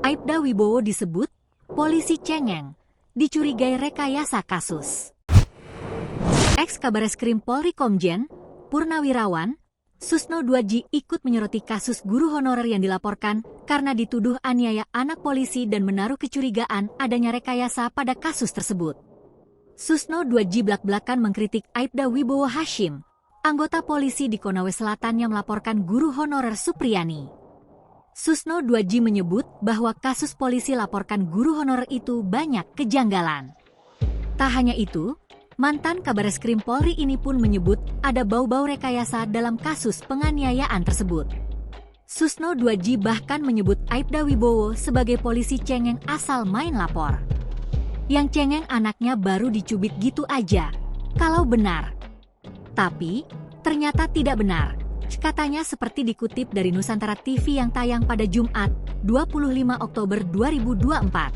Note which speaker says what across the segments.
Speaker 1: Aibda Wibowo disebut polisi cengeng, dicurigai rekayasa kasus. Ex-Kabareskrim Polri Komjen Purnawirawan Susno Duadji ikut menyoroti kasus guru honorer yang dilaporkan karena dituduh aniaya anak polisi dan menaruh kecurigaan adanya rekayasa pada kasus tersebut. Susno Duadji belak-belakan mengkritik Aibda Wibowo Hashim, anggota polisi di Konawe Selatan yang melaporkan guru honorer Supriyani. Susno Duadji menyebut bahwa kasus polisi laporkan guru honorer itu banyak kejanggalan. Tak hanya itu, mantan Kabareskrim Polri ini pun menyebut ada bau-bau rekayasa dalam kasus penganiayaan tersebut. Susno Duadji bahkan menyebut Aibda Wibowo sebagai polisi cengeng asal main lapor. Yang cengeng anaknya baru dicubit gitu aja, kalau benar. Tapi, ternyata tidak benar. Katanya seperti dikutip dari Nusantara TV yang tayang pada Jumat, 25 Oktober 2024.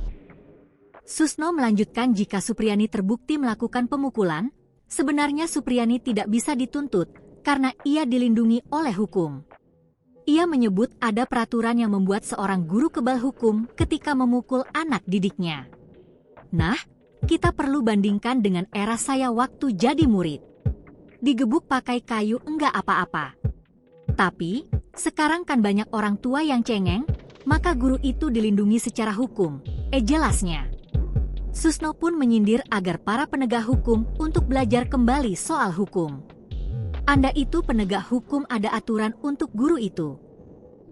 Speaker 1: Susno melanjutkan jika Supriyani terbukti melakukan pemukulan, sebenarnya Supriyani tidak bisa dituntut karena ia dilindungi oleh hukum. Ia menyebut ada peraturan yang membuat seorang guru kebal hukum ketika memukul anak didiknya. Nah, kita perlu bandingkan dengan era saya waktu jadi murid. Digebuk pakai kayu enggak apa-apa. Tapi, sekarang kan banyak orang tua yang cengeng, maka guru itu dilindungi secara hukum, jelasnya. Susno pun menyindir agar para penegak hukum untuk belajar kembali soal hukum. Anda itu penegak hukum, ada aturan untuk guru itu.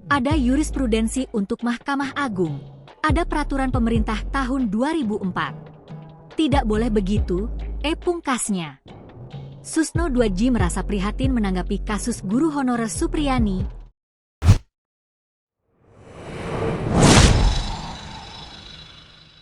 Speaker 1: Ada jurisprudensi untuk Mahkamah Agung, ada peraturan pemerintah tahun 2004. Tidak boleh begitu, pungkasnya. Susno Duadji merasa prihatin menanggapi kasus guru honorer Supriyani